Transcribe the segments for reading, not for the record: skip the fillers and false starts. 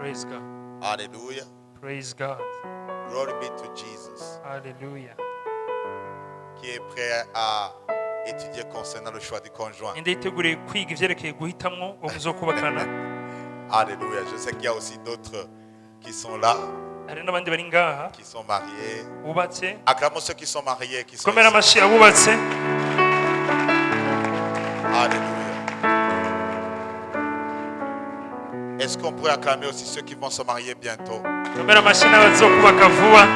Praise God. Alléluia. Praise God. Glory be to Jesus. Hallelujah. Qui est prêt à étudier concernant le choix du conjoint. Inde yiteguriye kwiga ivyerekeye guhitamwo uwo muzokubakana. Alléluia. Je sais qu'il y a aussi d'autres qui sont là, Hari n'abandi bari ngaha qui sont mariés. bubatse. Acclamons ceux qui sont mariés, qui sont Komera ici. amashi abubatse. Alléluia. Est-ce qu'on pourrait acclamer aussi ceux qui vont se marier bientôt? Komera amashi n'abazokubaka vuba.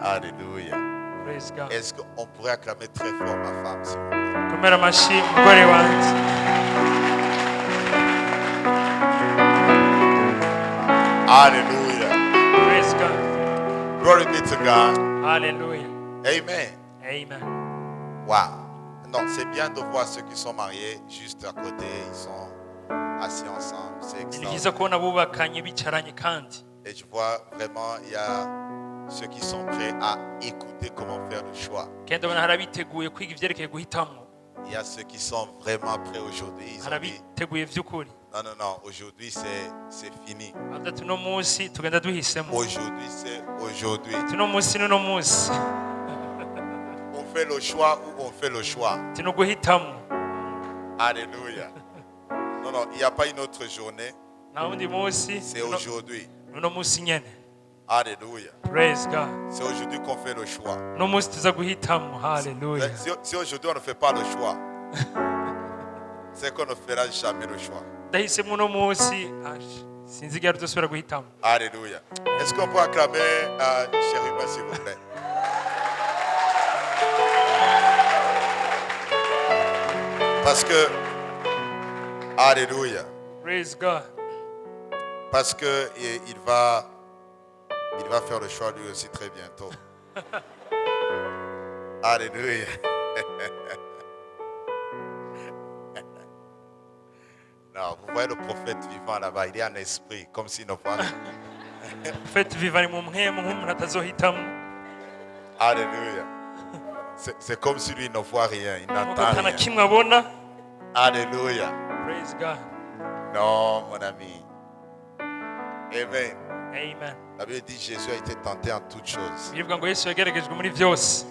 Alléluia. Praise God. Est-ce qu'on pourrait acclamer très fort ma femme, s'il vous plaît? Komera amashi umugore wanje. Alléluia. Praise God. Glory be to God. Hallelujah. Amen. Amen. Wow. Non, c'est bien de voir ceux qui sont mariés juste à côté. Ils sont assis ensemble. C'est Ni byiza extraordinaire. kubona abubakanye bicaranye kandi. Et je vois vraiment, il y a ceux qui sont prêts à écouter comment faire le choix. Kandi ndabona hari abiteguye kwiga ivyerekeye guhitamwo. Il y a ceux qui sont vraiment prêts aujourd'hui. Ils Hari ont dit, abiteguye vy'ukuri. non, non, non, aujourd'hui c'est fini. Ati tuno munsi tugenda duhisemo. Aujourd'hui c'est aujourd'hui. Tuno munsi n'uno munsi. On fait le choix ou on fait le choix. Tuno guhitamwo. Alléluia. Non, non, il n'y a pas une autre journée. Nta wundi munsi. C'est aujourd'hui. Uno munsi nyene. Alléluia. Praise God. C'est aujourd'hui qu'on fait le choix. Uno munsi tuza guhitamwo. Hallelujah. Si aujourd'hui on ne fait pas le choix, c'est qu'on ne fera jamais le choix. Ndahisemo uno munsi. Sinzi igihe tuzosubira guhitamwo. Alléluia. Est-ce qu'on peut acclamer Chérubin, s'il vous plaît? Parce que, Alléluia. Praise God. Parce que il va faire le choix lui aussi très bientôt. Alléluia. Non, vous voyez le prophète vivant là-bas, il est en esprit, comme s'il ne voit rien. Fete vivani mu mpemu nk'umuntu atazohitamwo. Alléluia. C'est comme si lui ne voit rien, il n'entend Nk'uko atana rien. kimwe abona. Alléluia. Praise God. Non, mon ami. Amen. Amen. La Bible dit Jésus a été tenté en toutes choses. Bivuga ngo Yesu yageragejwe muri byose.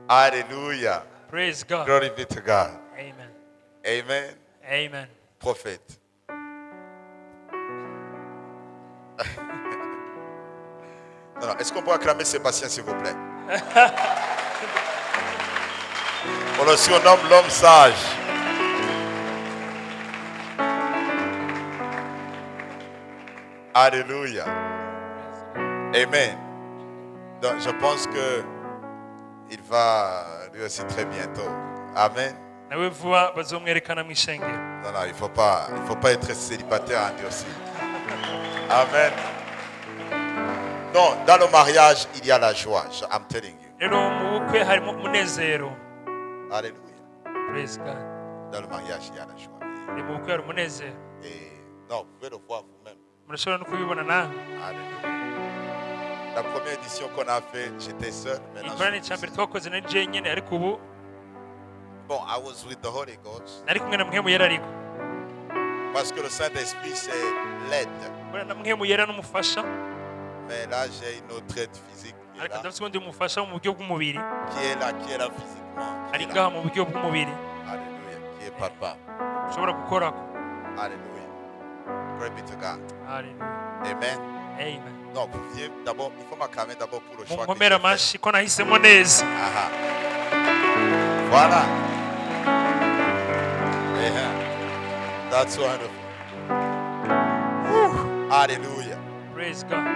Alléluia. Praise God. Glory be to God. Amen. Amen. Amen. Prophète. Non, non. Est-ce qu'on peut acclamer Sébastien, s'il vous plaît? On le surnomme l'homme sage. Alléluia. Amen. Donc, je pense que il va lui aussi très bientôt. Amen. Nawe vuba bazomwerekana mu ishengero. Non, non, il faut pas être célibataire en Dieu aussi. Amen. Non, dans le mariage, il y a la joie. I'm telling you. Rero mu bukwe harimo umunezero. Alléluia. Praise God. Dans le mariage, il y a la joie. Ni mu bukwe hari umunezero. Et non, vous pouvez le voir vous-même. Murashobora no kubibona nawe. Alléluia. La première édition qu'on a fait, j'étais seul. Maintenant, Ikorani cya mbere twakoze nari jenyine ariko ubu bon, I was with the Holy Ghost. nari kumwe na mpemu yera ariko. Parce que le Saint-Esprit, c'est l'aide. Kubera na mpemu yera n'umufasha. Mais là, j'ai une autre aide physique qui est Ariko là, ndafite undi mufasha mu buryo bw'umubiri. qui est là physiquement. Qui Ari est là. ngaha mu buryo bw'umubiri. Alléluia. Qui est papa. Ushobora gukorako. Alléluia. Glory be to God. Hallelujah. Amen. Amen. Non, vous venez d'abord, il faut m'acclamer d'abord pour le choix que Munkomere j'ai fait. amashi ko nahisemo neza. Aha. Voilà. Yeah. That's wonderful. Woo. Alléluia. Praise God.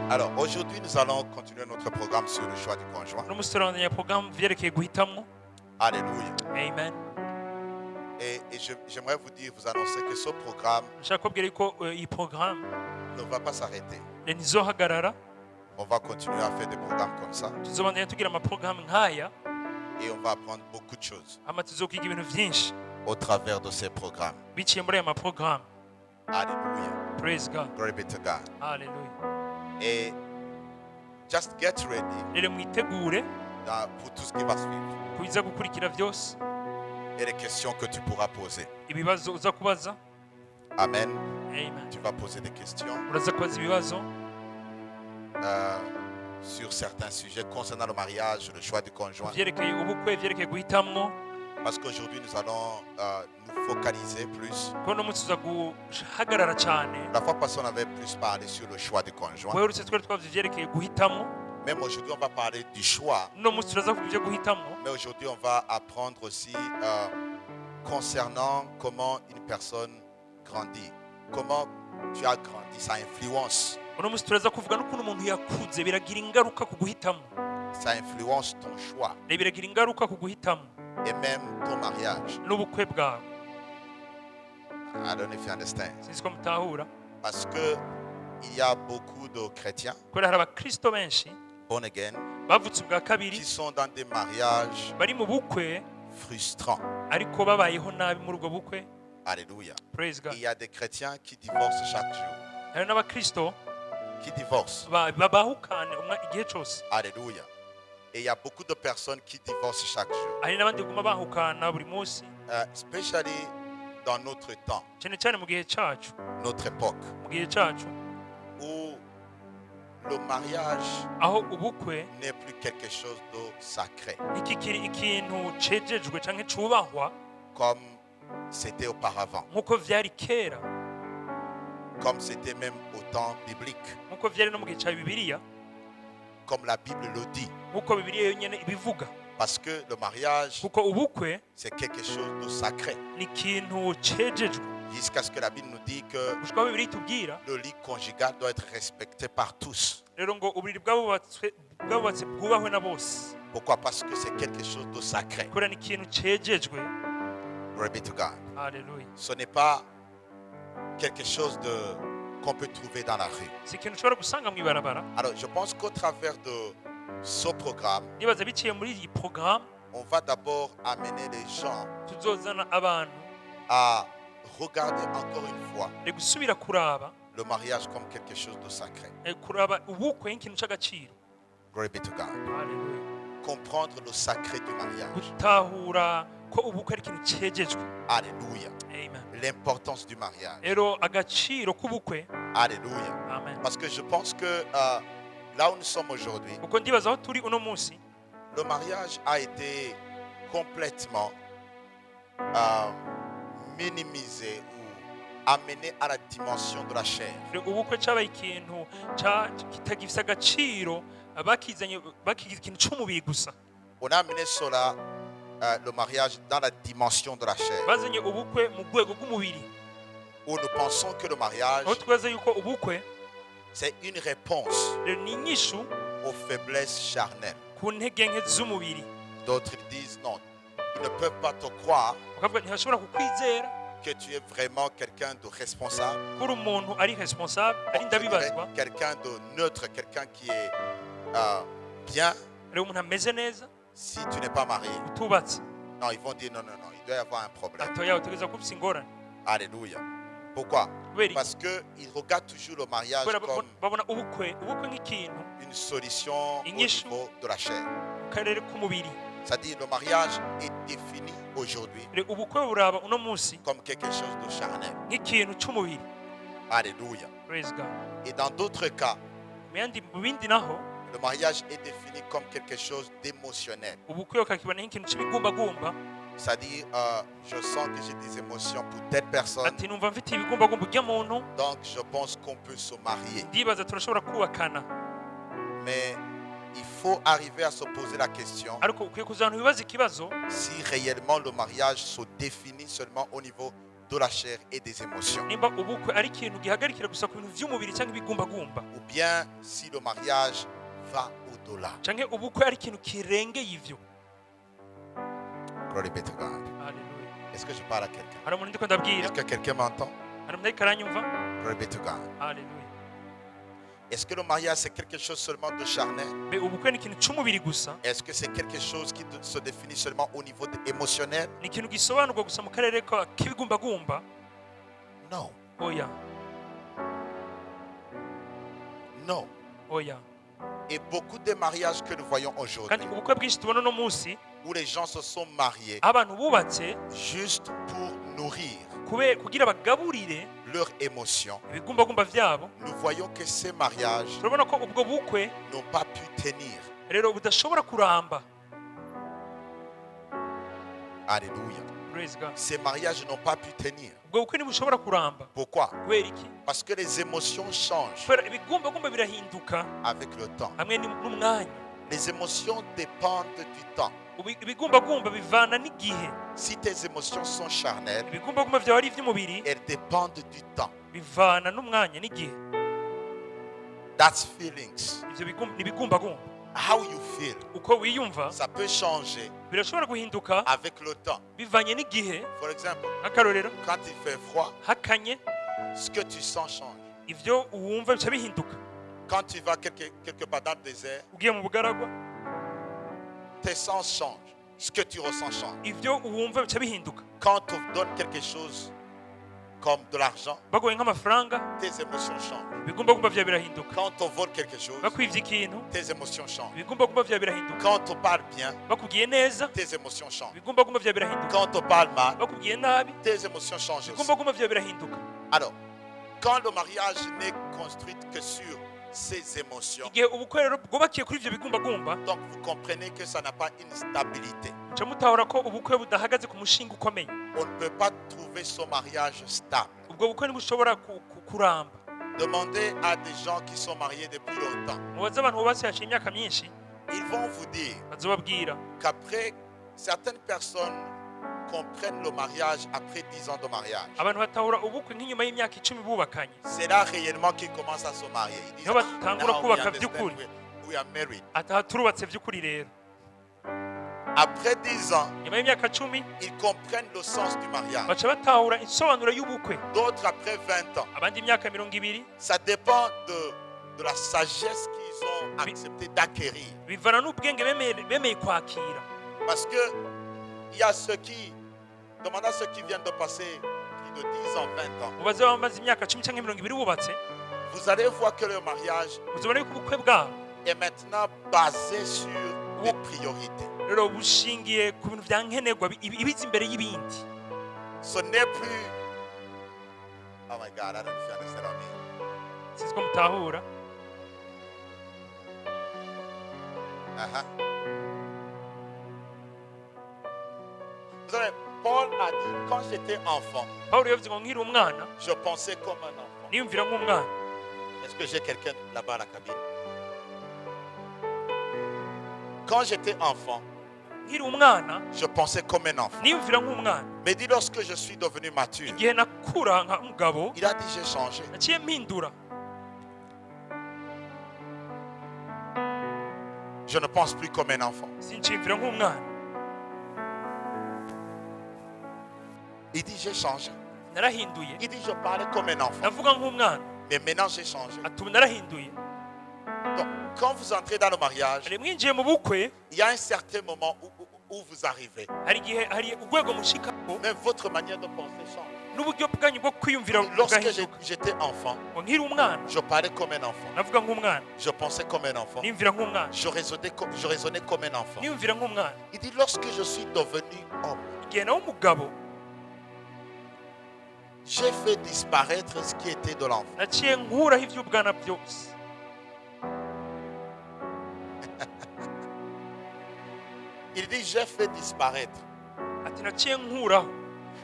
Alors, aujourd'hui, nous allons continuer notre programme sur le choix du conjoint. Uno munsi turabandanya porogaramu vyerekeye guhitamwo. Alléluia. Amen. Et j'aimerais vous annoncer que ce programme Nshaka kubwira ko iyi porogaramu ne va pas s'arrêter. ntizohagarara. On va continuer à faire des programmes comme ça. Tuzobandanya tugira amaporogaramu nk'aya. Et on va apprendre beaucoup de choses Hama tuzokwiga ibintu vyinshi au travers de ces programmes. biciye muri aya maporogaramu. Alléluia. Praise God. Glory be to God. Hallelujah. Et just get ready. Rero mwitegure. pour tout ce qui va suivre kubiza gukurikira byose et les questions que tu pourras poser. ibibazo uza kubaza. Amen. Amen. Tu vas poser des questions Uraza kubaza ibibazo sur certains sujets concernant le mariage, le choix du conjoint. vyerekeye ubukwe, vyerekeye guhitamwo. Parce qu'aujourd'hui, nous allons nous focaliser plus. Kuko uno munsi uza guhagarara cyane. La fois passée, on avait plus parlé sur le choix du conjoint. Weherutse twari twavuze ivyerekeye guhitamwo. Même aujourd'hui, on va parler du choix. Uno munsi turaza kuvuga ivyo guhitamwo. Mais aujourd'hui, on va apprendre aussi concernant comment une personne grandit. Comment tu as grandi, ça influence. Uno munsi turaza kuvuga n'ukuntu umuntu yakuze biragira ingaruka ku guhitamwo. Ça influence ton choix Biragira ingaruka ku guhitamwo et même ton mariage. n'ubukwe bwawe. I don't know if you understand. Sinzi ko mutahura. Parce que il y a beaucoup de chrétiens Kubera hari abakristo benshi born again bavutse ubwa kabiri qui sont dans des mariages bari mu bukwe frustrants. ariko babayeho nabi muri ubwo bukwe. Alléluia. Praise God. Il y a des chrétiens qui divorcent chaque jour. Hari n'abakristo Qui divorcent. babahukane igihe cyose. Alléluia. Et il y a beaucoup de personnes qui divorcent chaque jour. Hari n'abandi baguma bahukana buri munsi, Especially dans notre temps, cyane cyane mu gihe cyacu, notre époque, mu gihe cyacu où le mariage aho ubukwe n'est plus quelque chose de sacré, ntikikiri ikintu cejejwe canke cubahwa comme c'était auparavant, nk'uko vyari kera, comme c'était même au temps biblique, nk'uko vyari no mu gihe cya Bibiliya, comme la Bible le dit. nk'uko Bibiliya yonyene ibivuga. Parce que le mariage, Kuko ubukwe c'est quelque chose de sacré. ni ikintu cejejwe, Jusqu'à ce que la Bible nous dit que gushika aho Bibiliya itubwira le lit conjugal doit être respecté par tous. rero ngo uburiri bw'abubatse bwubahwe na bose. Pourquoi? Parce que c'est quelque chose de sacré. Kubera ni ikintu cejejwe. Glory be to God. Haleluya. Ce n'est pas quelque chose qu'on peut trouver dans la rue. Si ikintu ushobora gusanga mu ibarabara. Alors, je pense qu'au travers de ce programme, Nibaza biciye muri iyi programme on va d'abord amener les gens tuzozana abantu à regarder encore une fois gusubira kuraba le mariage comme quelque chose de sacré. kuraba ubukwe nk'ikintu cy'agaciro. Glory be to God. Haleluya. Comprendre le sacré du mariage. Gutahura ko ubukwe ari ikintu cyejejwe. Alléluia. Amen. L'importance du mariage. Rero agaciro k'ubukwe. Alléluia. Amen. Parce que je pense que là où nous sommes aujourd'hui, Kuko ndibaza aho turi uno munsi le mariage a été complètement minimisé ou amené à la dimension de la chair. ubukwe cyabaye ikintu kitagifite agaciro, bakigize ikintu cy'umubiri gusa. On a amené cela, le mariage, dans la dimension de la chair. Bazanye ubukwe mu rwego rw'umubiri, Où nous pensons que le mariage, aho twibaza yuko ubukwe c'est une réponse ni inyishu aux faiblesses charnelles. ku ntege nke z'umubiri. D'autres ils disent non, ils ne peuvent pas te croire Bakavuga ntibashobora kukwizera que tu es vraiment quelqu'un de responsable, ko uri umuntu ari responsable, ari je dirais ndabibazwa, quelqu'un de neutre, quelqu'un qui est bien rero umuntu ameze neza si tu n'es pas marié. utubatse. Non, ils vont dire non, il doit y avoir un problème. Atoya utegereza kuba ufite ingorane. Alléluia. Pourquoi? Kubera iki? Parce qu'ils regardent toujours le mariage Kubera comme babona ubukwe nk'ikintu une solution au Inyishu. niveau de la chair. mu karere k'umubiri. C'est-à-dire le mariage est défini aujourd'hui Rero ubukwe buraba uno munsi comme quelque chose de charnel. nk'ikintu cy'umubiri. Alléluia. Praise God. Et dans d'autres cas, Mu bindi naho le mariage est défini comme quelque chose d'émotionnel. ubukwe ukakibona nk'ikintu cy'ibigumbagumba, C'est-à-dire, je sens que j'ai des émotions pour telle personne, ati numva mfite ibigumbagumba ujya muntu, donc je pense qu'on peut se marier. ndibaza turashobora kubakana. Mais il faut arriver à se poser la question Ariko ukwiye kuzana ibibazo ikibazo si réellement le mariage se définit seulement au niveau de la chair et des émotions. nimba ubukwe ari ikintu gihagarikira gusa ku bintu by'umubiri cyangwa ibigumbagumba, Ou bien si le mariage va au-delà. cyangwa ubukwe ari ikintu kirengeye ivyo. Glory be to God. Haleluya. Est-ce que je parle à quelqu'un? Hari umuntu ndiko ndabwira, Est-ce que quelqu'un m'entend? hari umuntu ariko aranyumva. Glory be to God. Haleluya. Est-ce que le mariage c'est quelque chose seulement de charnel? Be ubukwe ni ikintu cy'umubiri gusa, Est-ce que c'est quelque chose qui se définit seulement au niveau émotionnel? ni ikintu gisobanurwa gusa mu karere k'ibigumbagumba? Non. Oya, Non. oya. Et beaucoup de mariages que nous voyons kandi aujourd'hui, ubukwe bwinshi tubona uno munsi où les gens se sont mariés abantu bubatse juste pour nourrir kugira bagaburire leurs émotions, ibigumbagumba vyabo, nous voyons que ces mariages turabona ko ubwo bukwe n'ont pas pu tenir. rero budashobora kuramba. Alléluia. Praise God. Ces mariages n'ont pas pu tenir. ubwo bukwe ntibushobora kuramba. Pourquoi? Kubera iki? Parce que les émotions changent Kubera ibigumbagumba birahinduka avec le temps. hamwe n'umwanya. Les émotions dépendent du temps. Ibigumbagumba bivana n'igihe. Si tes émotions sont charnelles, Ibigumbagumba vyawe ari ivy'umubiri elles dépendent du temps. bivana n'umwanya n'igihe. That's feelings. Ivyo ni ibigumbagumba. How you feel, Uko wiyumva ça peut changer birashobora guhinduka avec le temps. bivanye n'igihe. For example, Nk'akarorero, quand il fait froid, hakanye ce que tu sens change. ivyo uwumva bica bihinduka. Quand tu vas quelque part dans le désert, Ugiye mu bugaragwa tes sens changent. Ce que tu ressens change. ivyo uwumva bica bihinduka. Quand on te donne quelque chose comme de l'argent, Bagoye nk'amafaranga tes émotions changent. ibigumbagumba vyawe birahinduka. Quand on vole quelque chose, Bakwivye ikintu tes émotions changent. ibigumbagumba vyawe birahinduka. Quand on parle bien, Bakubwiye neza tes émotions changent. ibigumbagumba vyawe birahinduka. Quand on parle mal, Bakubwiye nabi tes émotions changent aussi. ibigumbagumba vyawe birahinduka. Alors, quand le mariage n'est construit que sur ces émotions, Igihe ubukwe rero bwubakiye kuri ivyo bigumbagumba, donc vous comprenez que ça n'a pas une stabilité. muca mutahura ko ubukwe budahagaze ku mushinga ukomeye. On ne peut pas trouver son mariage stable. Ubwo bukwe ntibushobora kuramba. Demandez à des gens qui sont mariés depuis longtemps. Mubaze abantu bubatse hashize imyaka myinshi, Ils vont vous dire bazobabwira qu'après, certaines personnes comprennent le mariage après 10 ans de mariage. abantu batahura ubukwe nk'inyuma y'imyaka 10 bubakanye. C'est là réellement qu'ils commencent à se marier. Ils disent, Niho batangura now we kubaka understand, by'ukuri. we are married. Ataha turubatse vy'ukuri rero. Après 10 ans, Nyuma y'imyaka 10 ils comprennent le sens du mariage. baca batahura insobanuro y'ubukwe. D'autres après 20 ans. Abandi imyaka 20 Ça dépend de la sagesse qu'ils ont accepté d'acquérir. bivana n'ubwenge bemeye kwakira. Parce que il y a ceux qui, demandez à ceux qui viennent de passer plus de 10 ans, 20 ans, Mubaze bamaze imyaka 10 cyangwa 20 bubatse, vous allez voir que le mariage muzobona yuko ubukwe bwabo est maintenant basé sur des priorités. rero bushingiye ku bintu vya nkenerwa ibiza imbere y'ibindi. Ce n'est plus, oh my God, I don't know if you understand me. Sizko mutahura. Vous savez, Paul a dit, quand j'étais enfant, Pawulo yavuze ngo nkiri umwana je pensais comme un enfant. niyumvira nk'umwana. Est-ce que j'ai quelqu'un là-bas à la cabine? Quand j'étais enfant, Nkiri umwana je pensais comme un enfant. niyumvira nk'umwana. Mais dit lorsque je suis devenu mature, Igihe nakura nka umugabo il a dit j'ai changé. naciye mpindura. Je ne pense plus comme un enfant. Sinciyumvira nk'umwana. Il dit j'ai changé. Narahinduye. Il dit je parlais comme un enfant. Navuga nk'umwana. Mais maintenant j'ai changé. Ati narahinduye. Donc quand vous entrez dans le mariage, Ari mwinjiye mu bukwe il y a un certain moment où vous arrivez. hari urwego mushikako Même votre manière de penser change. n'uburyo bwanyu bwo kwiyumvira Lorsque bugahinduka. j'étais enfant, Ngo nkiri umwana je parlais comme un enfant. navuga nk'umwana, Je pensais comme un enfant. niyumvira nk'umwana, Je raisonnais comme un enfant. niyumvira nk'umwana. Il dit lorsque je suis devenu homme, Igihe nawe umugabo j'ai fait disparaître ce qui était de l'enfant. naciye nkuraho iby'ubwana byose. Il dit j'ai fait disparaître. Ati naciye nkuraho.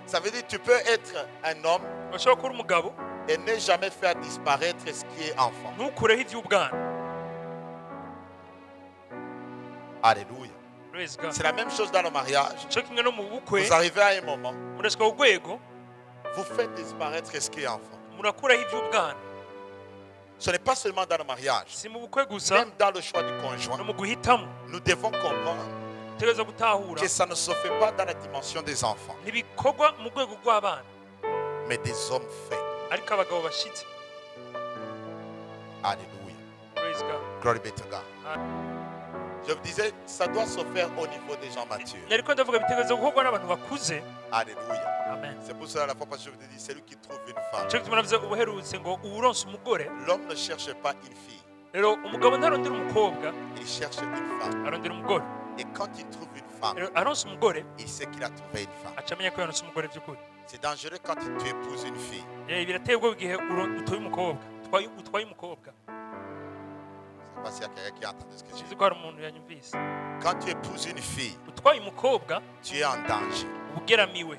Ça veut dire tu peux être un homme Urashobora kuba umugabo et ne jamais faire disparaître ce qui est enfant. ntukureho iby'ubwana. Alléluia. Praise God. C'est la même chose dans le mariage. Cyo kimwe no mu bukwe Vous arrivez à un moment, murashika ku rwego vous faites disparaître ce qui est enfant. murakuraho iby'ubwana. Ce n'est pas seulement dans le mariage. Si mu bukwe gusa Même dans le choix du conjoint, no mu guhitamo nous devons comprendre utegereza gutahura que ça ne se fait pas dans la dimension des enfants, ntibikorwa mu rwego rw'abana mais des hommes faits. ariko abagabo bashitse. Alléluia. Praise God. Glory be to God. Je vous disais, ça doit se faire au niveau des gens matures. Nariko ndavuga bitegereza gukorwa n'abantu bakuze. Alléluia. Amen. C'est pour cela, la fois passée, je vous ai dit, celui qui trouve une femme. Cyo gituma navuze ubuherutse ngo uwuronse umugore L'homme ne cherche pas une fille. rero umugabo ntarondera umukobwa, il cherche une femme. arondera umugore. Et quand il trouve une femme, Rero aronse umugore, il sait qu'il a trouvé une femme. aca amenya ko yaronse umugore by'ukuri. C'est dangereux quand tu épouses une fille. Birateye ubwoba igihe utoye umukobwa, utwaye umukobba. Je ne sais pas s'il y a quelqu'un qui a entendu ce que je Sinzi dis. ko hari umuntu yanyumvise. Quand tu épouses une fille, Utwaye umukobwa, tu es en danger. ubugeramiwe.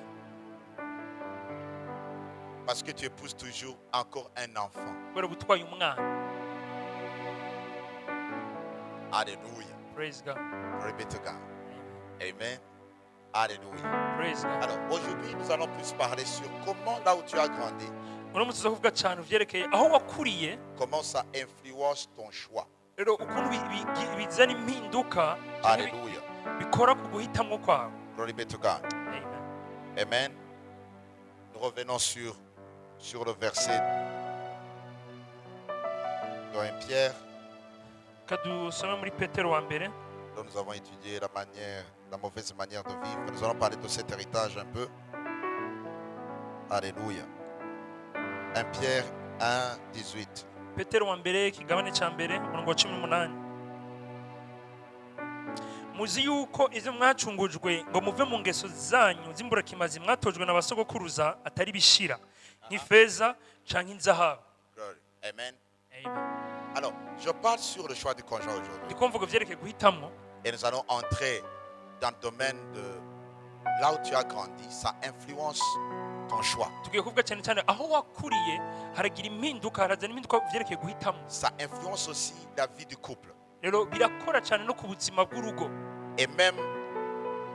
Parce que tu épouses toujours encore un enfant. Kubera gutwaye umwana. Alléluia. Praise God. Glory be to God. Amen. Amen. Alléluia. Praise God. Alors aujourd'hui, nous allons plus parler sur comment, là où tu as grandi, Uno munsi tuzavuga cyane uvyerekeye aho wakuriye, comment ça influence ton choix. rero ukuntu bizana impinduka, Alléluia. bikora ku guhitamwo kwawe. Glory be to God. Amen. Amen. Nous revenons sur le verset de 1 Pierre, Kadusome muri Petero wa mbere, dont nous avons étudié la mauvaise manière de vivre. Nous allons parler de cet héritage un peu. Alléluia. 1 Pierre 1, 18. Petero wa mbere ikigabane cya mbere umurongo wa 18. Muzi yuko izo mwacungujwe ngo muve mu ngeso zanyu z'imburakimazi mwatojwe n'abasogokuruza atari bishira nk'ifeza canke inzahabu. Glory. Amen. Amen. Alors, je parle sur le choix du conjoint aujourd'hui. Ndiko mvuga vyerekeye guhitamwo, Et nous allons entrer dans le domaine de là où tu as grandi. Ça influence ton choix. tugiye kuvuga cyane cyane aho wakuriye haragira impinduka, harazana impinduka vyerekeye guhitamwo. Ça influence aussi la vie du couple. Rero birakora cyane no ku buzima bw'urugo, Et même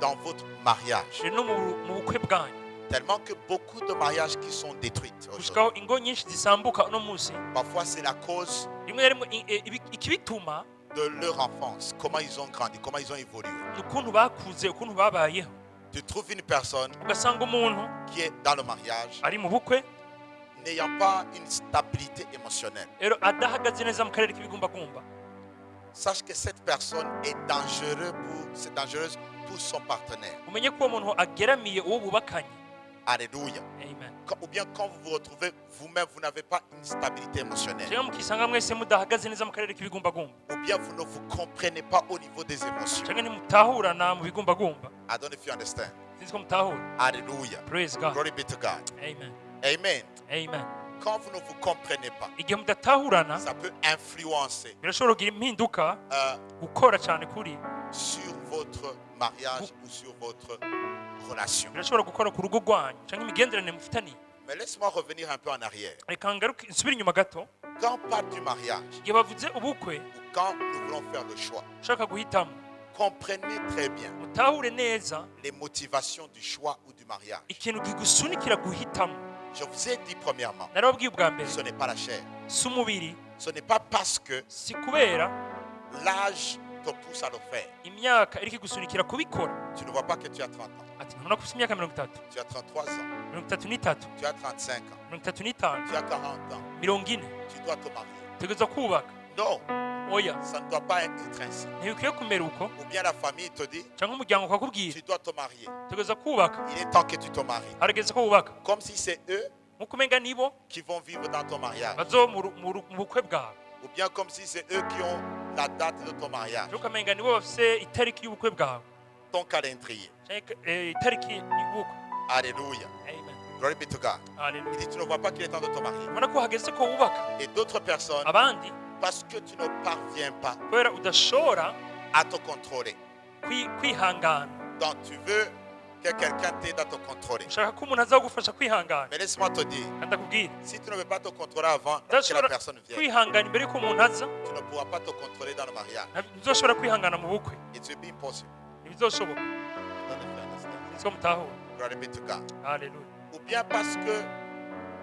dans votre mariage. rero no mu bukwe bwanyu. Tellement que beaucoup de mariages qui sont détruits aujourd'hui. Gushikaho ingo nyinshi zisambuka uno munsi, Parfois, c'est la cause rimwe na rimwe ikibituma de leur enfance. Comment ils ont grandi, comment ils ont évolué. ni ukuntu bakuze, ukuntu babayeho. Tu trouves une personne Ugasanga umuntu qui est dans le mariage, ari mu bukwe, n'ayant pas une stabilité émotionnelle. rero adahagaze neza mu karere k'ibigumbagumba. Sache que cette personne est dangereuse pour son partenaire. Umenye ko uwo muntu ageramiye uwo bubakanye. Alléluia. Amen. Ou bien quand vous vous retrouvez vous-même, vous n'avez pas une stabilité émotionnelle. Cyangwa mukisanga mwese mudahagaze neza mu karere k'ibigumbagumba, Ou bien vous ne vous comprenez pas au niveau des émotions. cyangwa ntimutahurana mu bigumbagumba. I don't know if you understand. Sinzi ko mutahura. Alléluia. Praise God. Glory be to God. Amen. Amen. Amen. Quand vous ne vous comprenez pas, Igihe mudatahurana, ça peut influencer birashobora kugira impinduka, gukora cyane kuri, sur votre mariage ou sur votre relation. birashobora gukora ku rugo rwanyu cyangwa imigenderanire mufitaniye. Mais laisse-moi revenir un peu en arrière. Reka ngaruke nsubire inyuma gato. Quand on parle du mariage, Igihe bavuze ubukwe, ou quand nous voulons faire le choix, ushaka guhitamo, comprenez très bien mutahure neza les motivations du choix ou du mariage. ikintu kigusunikira guhitamo. Je vous ai dit premièrement, Narababwiye ubwa mbere, ce n'est pas la chair. si umubiri, Ce n'est pas parce que si kubera l'âge te pousse à le faire. imyaka iri kigusunikira kubikora. Tu ne vois pas que tu as 30 ans, Ati ntubona ko ufite imyaka 30, tu as 33 ans, 33, tu as 35 ans, 35, tu as 40 ans, 40, tu dois te marier. utegereza kubaka. Non, Oya, ça ne doit pas être ainsi. ntibikwiye kumera uko, Ou bien la famille te dit, cyangwa umuryango ukakubwira tu dois te marier. utegereza kubaka. Il est temps que tu te maries. Harageze ko wubaka, Comme si c'est eux nkuko umenga nibo qui vont vivre dans ton mariage. bazo mu bukwe bwawe, Ou bien comme si c'est eux qui ont la date de ton mariage, cyangwa ukamenga nibo bafise itariki y'ubukwe bwawe, ton calendrier. cyangwa itariki y'ubukwe. Alléluia. Amen. Glory be to God. Il Hallelujah. dit, tu ne vois pas qu'il est temps de te marier. Ubona ko hageze ko wubaka. Et d'autres personnes, Abandi parce que tu ne parviens pas kubera udashobora à te contrôler. kwihangana, Donc tu veux que quelqu'un t'aide à te contrôler. ushaka ko umuntu azagufasha kwihangana. Mais laisse-moi te dire, Kandi akubwira, si tu ne veux pas te contrôler avant que udashobora la personne vienne, kwihangana imbere y'uko umuntu aza, tu ne pourras pas te contrôler dans le mariage. ntibizoshobora kwihangana mu bukwe, It will be impossible. ntibizoshoboka. Don't you understand? Siko mutahura. Glory be to God. Hallelujah. Ou bien parce que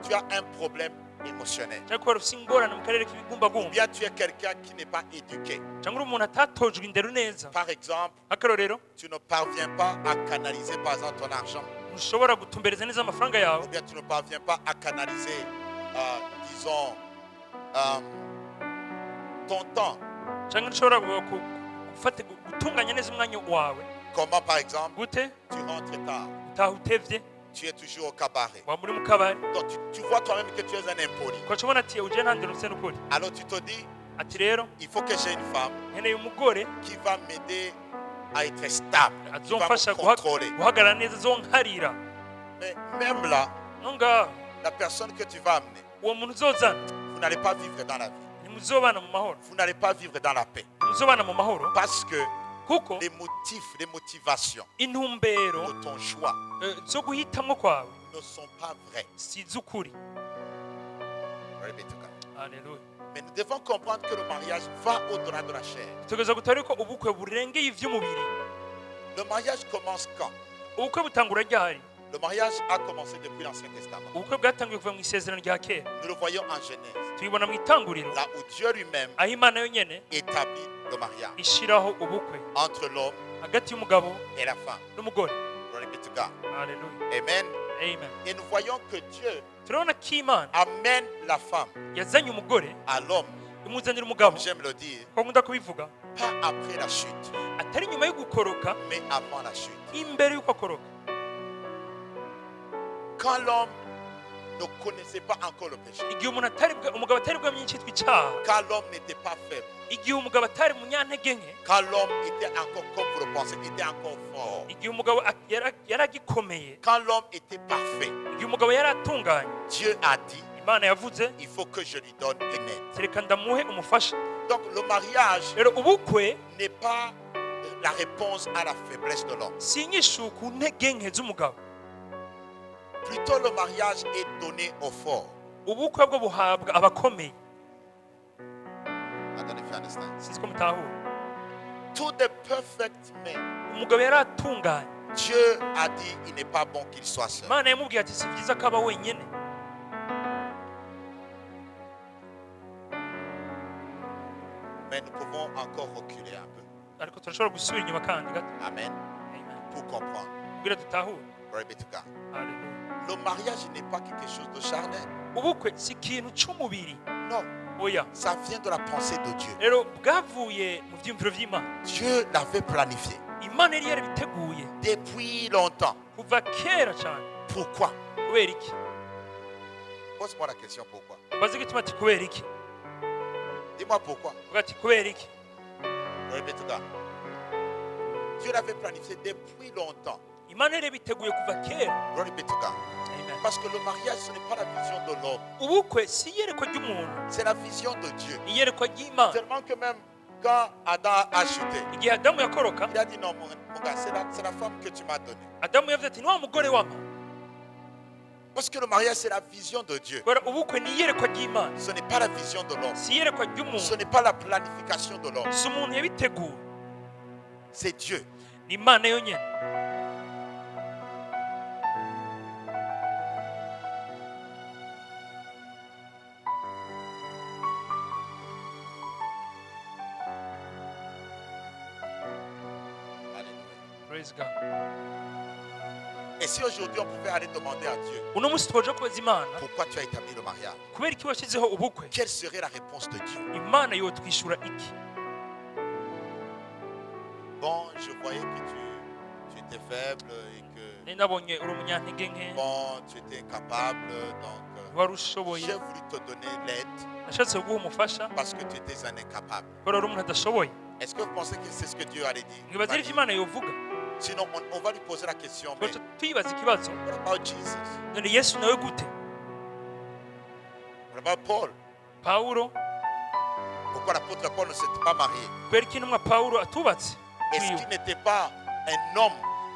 tu as un problème émotionnel. cyangwa kubera ufite ingorane mu karere Ou k'ibigumbagumba, bien tu es quelqu'un qui n'est pas éduqué. cyangwa uri umuntu atatojwe indero neza. Par exemple, Akarorero, tu ne parviens pas à canaliser par exemple ton argent. ntushobora gutumbereza neza amafaranga yawe, Ou bien tu ne parviens pas à canaliser, disons, ton temps. cyangwa ntushobora gutunganya neza umwanya wawe. Comment par exemple, Gute? tu rentres tard, Utaha utevye, tu es toujours au cabaret. waba uri mu kabari, Donc tu vois toi-même que tu es un impoli. ukaca ubona ati uje nta ndero ufite n'ukuri. Alors tu te dis, ati rero Il faut que j'ai une femme nkeneye umugore qui va m'aider à être stable, qui va azomfasha me contrôler. guhagarara neza azonkarira Mais même là, no ngaho la personne que tu vas amener, uwo muntu uzozana vous n'allez pas vivre dans la vie. ntimuzobana mu mahoro Vous n'allez pas vivre dans la paix. ntimuzobana mu mahoro Parce que kuko les motifs, les motivations intumbero de ton choix zo guhitamwo kwawe ne sont pas vraies. si iz'ukuri. Répète-le. Haleluya. Mais nous devons comprendre que le mariage va au-delà de la chair. tugeza gutari ko ubukwe burengeye ivy'umubiri. Le mariage commence quand? Ubukwe butangura ryari? Le mariage a commencé depuis l'Ancien Testament. Ubukwe bwatangiye kuva mu isezerano rya kera, Nous le voyons en Genèse, tubibona mu itanguriro là où Dieu lui-même aho imana yonyene établit le mariage ishiraho ubukwe entre l'homme hagati y'umugabo et la femme. n'umugore. Gloire be to God. Haleluya. Amen. Amen. Et nous voyons que Dieu turabona ko imana amène la femme yazanye umugore à l'homme, imuzanira umugabo, comme j'aime le dire, ko nkunda kubivuga, pas après la chute, atari nyuma yo gukoroka, mais avant la chute. imbere y'uko akoroka. Quand l'homme ne connaissait pas encore le péché, Igihe umugabo atari bwamenye icyitwa icyaha, quand l'homme n'était pas faible, igihe umugabo atari munyantege nke, quand l'homme était encore, comme vous le pensez, était encore fort, igihe umugabo yari agikomeye, quand l'homme était parfait, igihe umugabo yari atunganye, Dieu a dit, imana yavuze il faut que je lui donne une aide. reka ndamuhe umufasha. Donc le mariage Rero ubukwe n'est pas la réponse à la faiblesse de l'homme. si inyishu ku ntege nke z'umugabo. Plutôt le mariage est donné au fort. Ubukwe bwo buhabwa abakomeye. I don't know if you understand. Sinzi ko mutahura. To the perfect man, Umugabo yari atunganye, Dieu a dit il n'est pas bon qu'il soit seul. imana yamubwiye ati si byiza ko aba wenyine. Mais nous pouvons encore reculer un peu. Ariko turashobora gusubira inyuma kandi gato. Amen. Amen. Pour comprendre. Kugira dutahure. Glory be to God. Haleluya. Le mariage n'est pas quelque chose de charnel. Ubukwe si ikintu c'umubiri. Non, Oya. ça vient de la pensée de Dieu. Rero bwavuye mu vyiyumviro vy'Imana. Dieu l'avait planifié Imana yari yarabiteguye depuis longtemps. kuva kera cyane. Pourquoi? Kubera iki? Pose-moi la question pourquoi. Bazi gituma ati kubera iki? Dis-moi pourquoi. Uvuga ati kubera iki? Glory be to God. Dieu l'avait planifié depuis longtemps. Imana yari yabiteguye kuva kera. Glory be to God. Amen. Parce que le mariage, ce n'est pas la vision de l'homme. Ubukwe si iyerekwa ry'umuntu, C'est la vision de Dieu. ni iyerekwa ry'Imana. Tellement que même quand Adam a chuté, Igihe Adamu yakoroka, il a dit non, mon gars, c'est la femme que tu m'as donnée. Adamu yavuze ati ni wa mugore wampa. Parce que le mariage, c'est la vision de Dieu. Kubera ubukwe ni iyerekwa ry'Imana, Ce n'est pas la vision de l'homme. si iyerekwa Ce ry'umuntu, n'est pas la planification de l'homme. si umuntu yabiteguye, C'est Dieu. ni Imana yonyine. Alléluia. Praise God. Et si aujourd'hui on pouvait aller demander à Dieu Uno munsi twaje kubaza Imana pourquoi tu as établi le mariage, kubera iki washyizeho ubukwe, quelle serait la réponse de Dieu? Imana yotwishyura iki? Bon, je voyais que tu étais faible et que Nari nabonye uri umunyantege nke, bon, tu étais incapable. Donc, wari ushoboye, j'ai voulu te donner l'aide nashatse kuguha umufasha parce que tu étais un incapable. kubera uri umuntu adashoboye. Est-ce que vous pensez que c'est ce que Dieu allait dire? Mwibaza ari Imana yovuga? Sinon, on va lui poser la question. Mais Twaca tuyibaza ikibazo, what about Jesus? none Yesu nawe gute? What about Paul? Pawulo, Pourquoi l'apôtre Paul ne s'était pas marié? kubera iki intumwa Pawulo atubatse? Est-ce qu'il n'était pas un homme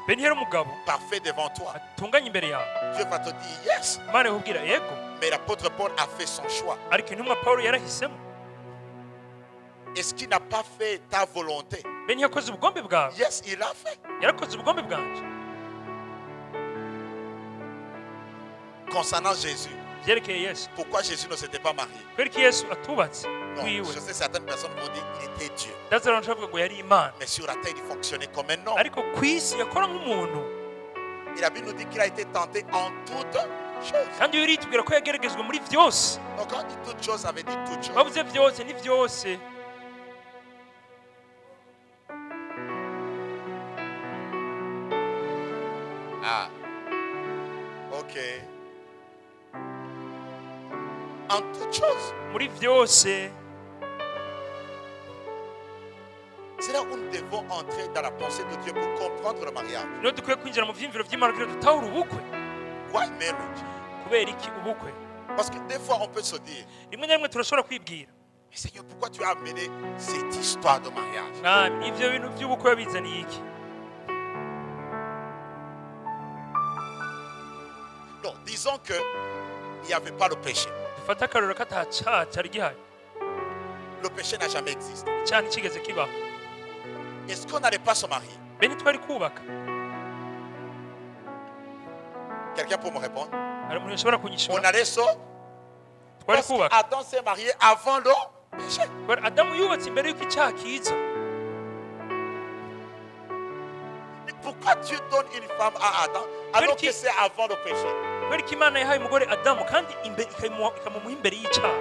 Be ntiyari umugabo parfait devant toi? atunganye imbere yawe? Dieu va te dire yes. Imana ikubwira yego, Mais l'apôtre Paul a fait son choix. ariko intumwa Pawulo yarahisemo. Est-ce qu'il n'a pas fait ta volonté? Be ntiyakoze ubugombe bwawe? Yes, il l'a fait. Yarakoze ubugombe bwanje. Concernant Jésus, Byerekeye Yesu, pourquoi Jésus ne s'était pas marié? kubera iki Yesu atubatse Non, wiwe? je sais certaines personnes vont dire qu'il était Dieu. Ndazara nshavuga ngo yari Imana, Mais sur la terre, il fonctionnait comme un homme. ariko ku isi yakora nk'umuntu. Et la Bible nous dit qu'il a été tenté en toutes choses. Kandi iyo uritubwira ko yageragezwa muri byose. Donc quand on dit toutes choses, ça veut dire toutes choses. Bavuze byose ni byose. Ah. Ok. En toutes choses. Muri byose C'est là où nous devons entrer dans la pensée de Dieu pour comprendre le mariage. niho dukwiye kwinjira mu byiyumviro by'Imana kugira dutahura ubukwe. Why marriage? Kubera iki ubukwe? Parce que des fois, on peut se dire, Rimwe na rimwe turashobora kwibwira, mais Seigneur, pourquoi tu as amené cette histoire de mariage? mwami ivyo bintu by'ubukwe wabizaniye iki? Non, disons qu'il n'y avait pas le péché. Dufate akarorero ko ata caha cari gihari, Le péché n'a jamais existé. icaha ntikigeze kibaho. Est-ce qu'on n'allait pas se marier? Be ntitwari kubaka? Quelqu'un peut me répondre? Hari umuntu yashobora On kunyishura? allait se... Twari Parce kubaka. qu'Adam s'est marié avant le péché. Kubera Adamu yubatse imbere y'uko icaha kiza. Mais pourquoi Dieu donne une femme à Adam alors que c'est avant le péché? Kubera ko Imana yahaye umugore Adamu kandi ikamumuha imbere y'icaha.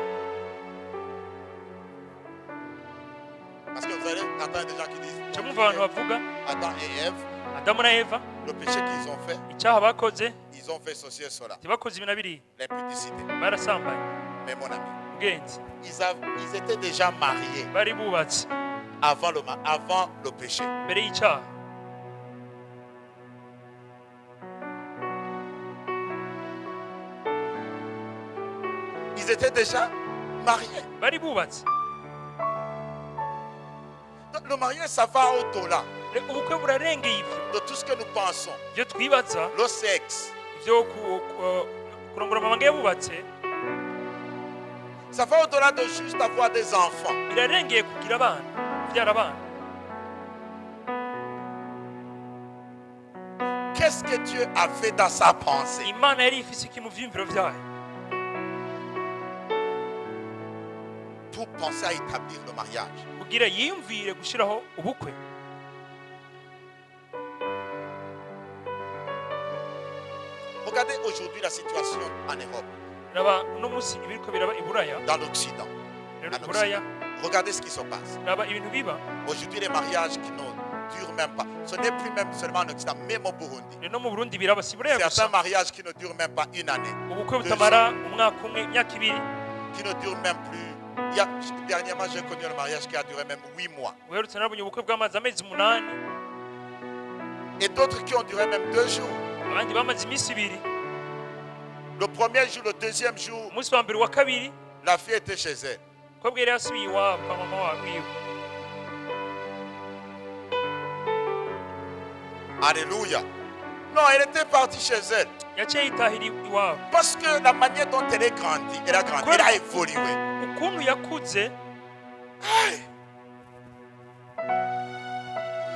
Parce que vous allez entendre des gens qui disent Ca mwumva abantu bavuga Adam et Ève, Adamu na Eva le péché qu'ils ont fait, icyaha bakoze ils ont fait ceci et cela. ntibakoze ibi na biriya, L'impudicité. barasambanye. Mais mon ami, Ubwenzi, ils étaient déjà mariés bari bubatse avant le péché. imbere y'icyaha. Ils étaient déjà mariés. Bari bubatse. Donc, le mariage, ça va au-delà Ubukwe burarengeye ibyo de tout ce que nous pensons. ibyo twibaza, Le sexe, ibyo kurongora amabanga y'abubatse, ça va au-delà de juste avoir des enfants. birarengeye kugira abana, kubyara abana. Qu'est-ce que Dieu a fait dans sa pensée? Imana yari ifise iki mu vyiyumviro vyayo Pour penser à établir le mariage. kugira yiyumvire gushiraho ubukwe. Regardez aujourd'hui la situation en Europe, Raba uno munsi ibiriko biraba i Buraya, dans l'Occident. rero En i Buraya Occident. Regardez ce qui se passe. raba ibintu biba, Aujourd'hui, les mariages qui ne durent même pas. Ce n'est plus même seulement en Occident, même au Burundi. rero no mu Burundi biraba, si Buraya Certains gusa, mariages qui ne durent même pas une année, ubukwe butamara umwaka umwe, imyaka ibiri. qui ne durent même plus. Dernièrement, j'ai connu un mariage qui a duré même 8 mois. Uherutse narabonye ubukwe bw'amazi amezi 8, Et d'autres qui ont duré même 2 jours. abandi bamaze iminsi ibiri. Le premier jour, le deuxième jour, Umunsi wa mbere wa kabiri la fille était chez elle. umukobwa yari yasubiye iwabo kwa mama wiwe. Alléluia. Non, elle était partie chez elle. Yaciye yitahira iwabo Parce que la manière dont elle est grandie, elle a grandi, elle a évolué. ukuntu yakuze.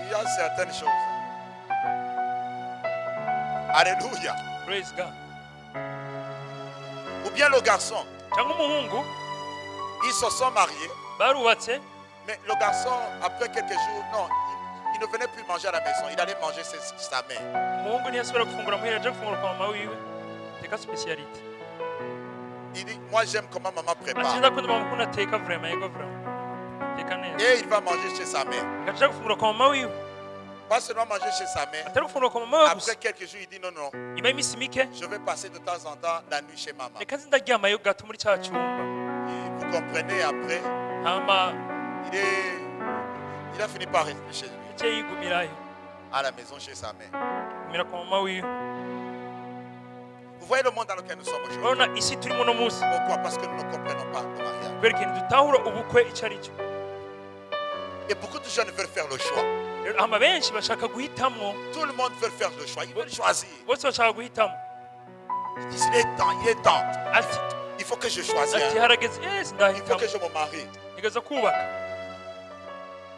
Il y a certaines choses. Alléluia. Praise God. Ou bien le garçon, Cyangwa umuhungu ils se sont mariés, barubatse, mais le garçon, après quelques jours, non, il ne venait plus manger à la maison, il allait manger sa mère. umuhungu ntiyasubira gufungura muhira, aja gufungura kwa mama wiwe. Teka speciality. Il dit, moi j'aime comment maman prépare. Ati ndakunda mama ukuntu ateka vraiment, yego vraiment. Teka neza. Et il va manger chez sa mère. Aja gufungura kwa mama wiwe. Pas seulement manger chez sa mère. Atari gufungura kwa mama wiwe gusa. Après quelques jours, il dit, non, non, Nyuma y'iminsi mike, je vais passer de temps en temps la nuit chez maman. reka nzi ndaryamayo gato muri ca cyumba. Et vous comprenez, après, Hama il a fini par rester chez lui, yaciye yigumirayo, à la maison chez sa mère. gumira kwa mama wiwe. Vous voyez le monde dans lequel nous sommes aujourd'hui. Urabona isi turimo uno munsi, Pourquoi? Parce que nous ne comprenons pas le mariage. kubera ikintu dutahura ubukwe icyo ari cyo. Et beaucoup de jeunes veulent faire le choix. Rero hama benshi bashaka guhitamwo, Tout le monde veut faire le choix. Ils veulent choisir. bose bashaka guhitamo. Ils disent, il est temps. Ati Il faut que je choisisse. ati harageze, yes Il faut ndahitamo, que je me marie. nigeze kubaka.